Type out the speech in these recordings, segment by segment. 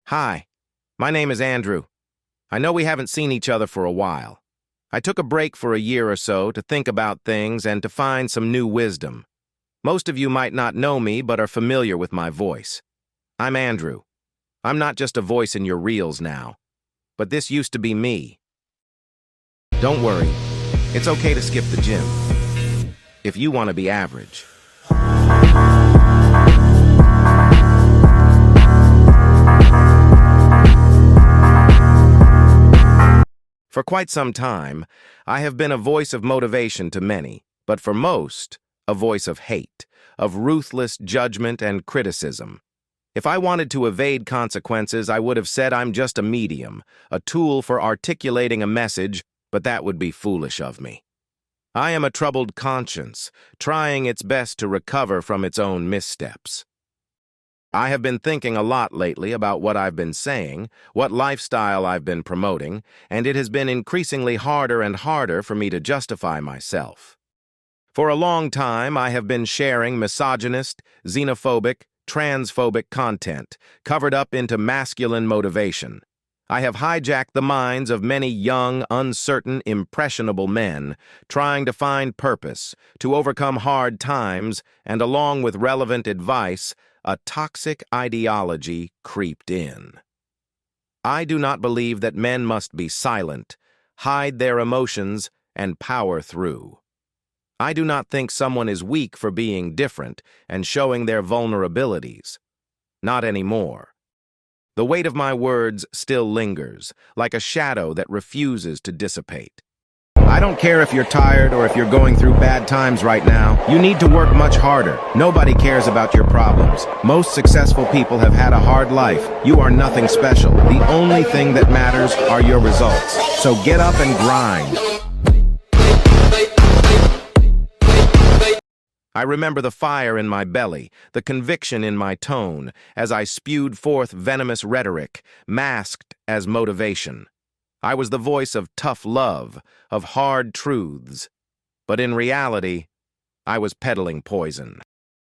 Hi, my name is Andrew. I know we haven't seen each other for a while. I took a break for a year or so to think about things and to find some new wisdom. Most of you might not know me but are familiar with my voice. I'm Andrew. I'm not just a voice in your reels now, but this used to be me. Don't worry, it's okay to skip the gym if you want to be average. For quite some time, I have been a voice of motivation to many, but for most, a voice of hate, of ruthless judgment and criticism. If I wanted to evade consequences, I would have said I'm just a medium, a tool for articulating a message, but that would be foolish of me. I am a troubled conscience, trying its best to recover from its own missteps. I have been thinking a lot lately about what I've been saying, what lifestyle I've been promoting, and it has been increasingly harder and harder for me to justify myself. For a long time, I have been sharing misogynist, xenophobic, transphobic content, covered up into masculine motivation. I have hijacked the minds of many young, uncertain, impressionable men, trying to find purpose, to overcome hard times, and along with relevant advice, a toxic ideology creeped in. I do not believe that men must be silent, hide their emotions, and power through. I do not think someone is weak for being different and showing their vulnerabilities. Not anymore. The weight of my words still lingers, like a shadow that refuses to dissipate. I don't care if you're tired or if you're going through bad times right now. You need to work much harder. Nobody cares about your problems. Most successful people have had a hard life. You are nothing special. The only thing that matters are your results. So get up and grind. I remember the fire in my belly, the conviction in my tone, as I spewed forth venomous rhetoric, masked as motivation. I was the voice of tough love, of hard truths. But in reality, I was peddling poison.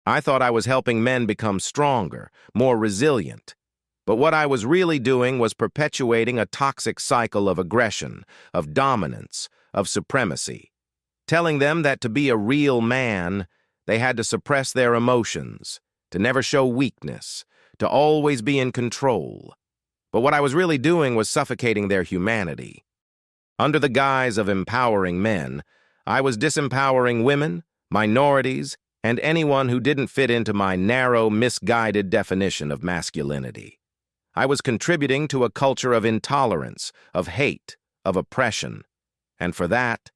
I thought I was helping men become stronger, more resilient. But what I was really doing was perpetuating a toxic cycle of aggression, of dominance, of supremacy. Telling them that to be a real man, they had to suppress their emotions, to never show weakness, to always be in control. But what I was really doing was suffocating their humanity. Under the guise of empowering men, I was disempowering women, minorities, and anyone who didn't fit into my narrow, misguided definition of masculinity. I was contributing to a culture of intolerance, of hate, of oppression. And for that,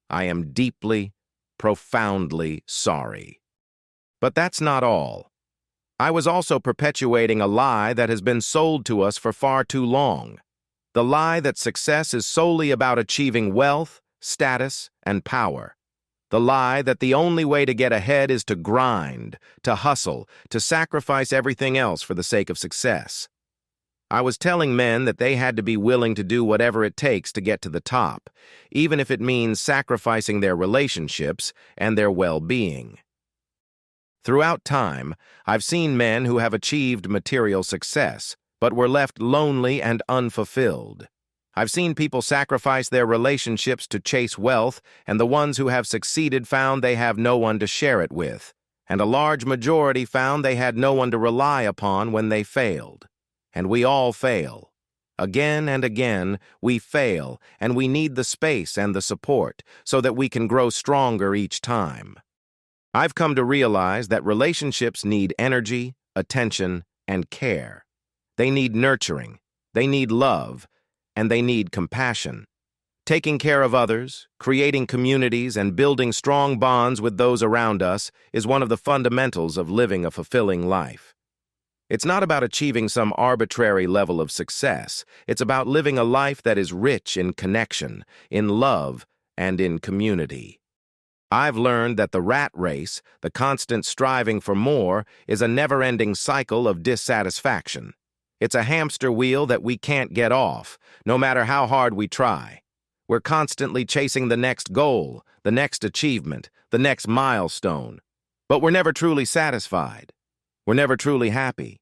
I am deeply, profoundly sorry. But that's not all. I was also perpetuating a lie that has been sold to us for far too long. The lie that success is solely about achieving wealth, status, and power. The lie that the only way to get ahead is to grind, to hustle, to sacrifice everything else for the sake of success. I was telling men that they had to be willing to do whatever it takes to get to the top, even if it means sacrificing their relationships and their well-being. Throughout time, I've seen men who have achieved material success, but were left lonely and unfulfilled. I've seen people sacrifice their relationships to chase wealth, and the ones who have succeeded found they have no one to share it with, and a large majority found they had no one to rely upon when they failed. And we all fail. Again and again, we fail, and we need the space and the support so that we can grow stronger each time. I've come to realize that relationships need energy, attention, and care. They need nurturing, they need love, and they need compassion. Taking care of others, creating communities, and building strong bonds with those around us is one of the fundamentals of living a fulfilling life. It's not about achieving some arbitrary level of success. It's about living a life that is rich in connection, in love, and in community. I've learned that the rat race, the constant striving for more, is a never-ending cycle of dissatisfaction. It's a hamster wheel that we can't get off, no matter how hard we try. We're constantly chasing the next goal, the next achievement, the next milestone. But we're never truly satisfied. We're never truly happy.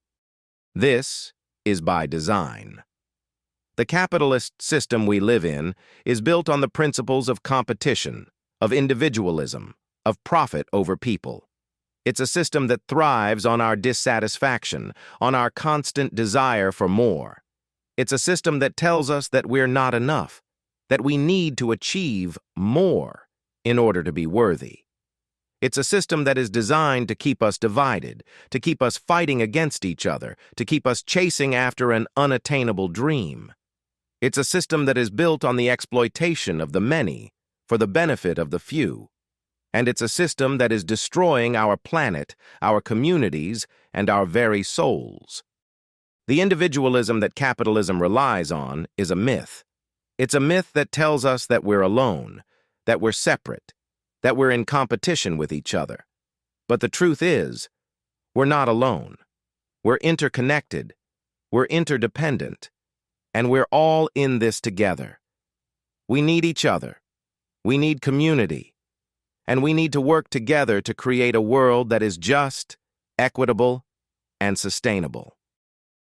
This is by design. The capitalist system we live in is built on the principles of competition, of individualism, of profit over people. It's a system that thrives on our dissatisfaction, on our constant desire for more. It's a system that tells us that we're not enough, that we need to achieve more in order to be worthy. It's a system that is designed to keep us divided, to keep us fighting against each other, to keep us chasing after an unattainable dream. It's a system that is built on the exploitation of the many for the benefit of the few. And it's a system that is destroying our planet, our communities, and our very souls. The individualism that capitalism relies on is a myth. It's a myth that tells us that we're alone, that we're separate, that we're in competition with each other. But the truth is, we're not alone. We're interconnected, we're interdependent, and we're all in this together. We need each other, we need community, and we need to work together to create a world that is just, equitable, and sustainable.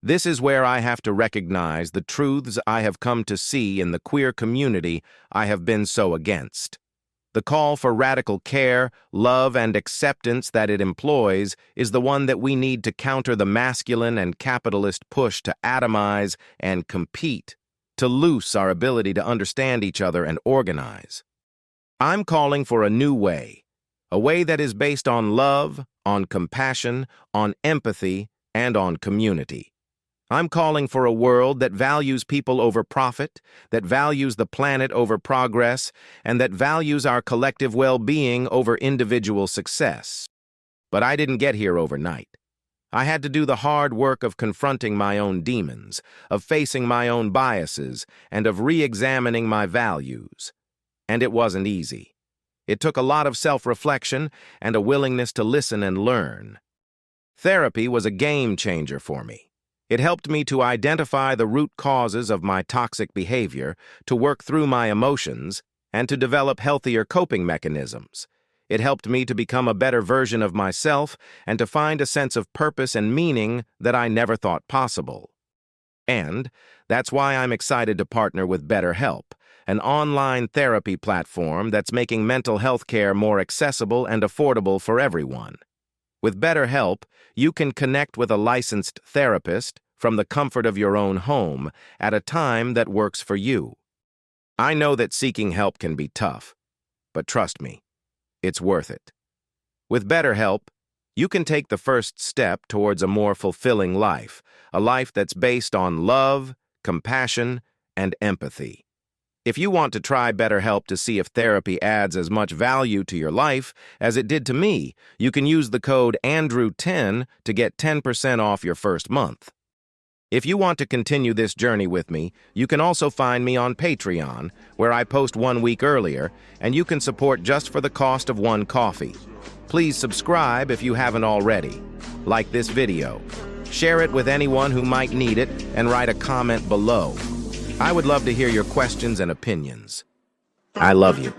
This is where I have to recognize the truths I have come to see in the queer community I have been so against. The call for radical care, love, and acceptance that it employs is the one that we need to counter the masculine and capitalist push to atomize and compete, to loose our ability to understand each other and organize. I'm calling for a new way, a way that is based on love, on compassion, on empathy, and on community. I'm calling for a world that values people over profit, that values the planet over progress, and that values our collective well-being over individual success. But I didn't get here overnight. I had to do the hard work of confronting my own demons, of facing my own biases, and of re-examining my values. And it wasn't easy. It took a lot of self-reflection and a willingness to listen and learn. Therapy was a game changer for me. It helped me to identify the root causes of my toxic behavior, to work through my emotions, and to develop healthier coping mechanisms. It helped me to become a better version of myself and to find a sense of purpose and meaning that I never thought possible. And that's why I'm excited to partner with BetterHelp, an online therapy platform that's making mental health care more accessible and affordable for everyone. With BetterHelp, you can connect with a licensed therapist from the comfort of your own home at a time that works for you. I know that seeking help can be tough, but trust me, it's worth it. With BetterHelp, you can take the first step towards a more fulfilling life, a life that's based on love, compassion, and empathy. If you want to try BetterHelp to see if therapy adds as much value to your life as it did to me, you can use the code ANDREW10 to get 10% off your first month. If you want to continue this journey with me, you can also find me on Patreon, where I post 1 week earlier, and you can support just for the cost of one coffee. Please subscribe if you haven't already. Like this video. Share it with anyone who might need it, and write a comment below. I would love to hear your questions and opinions. I love you.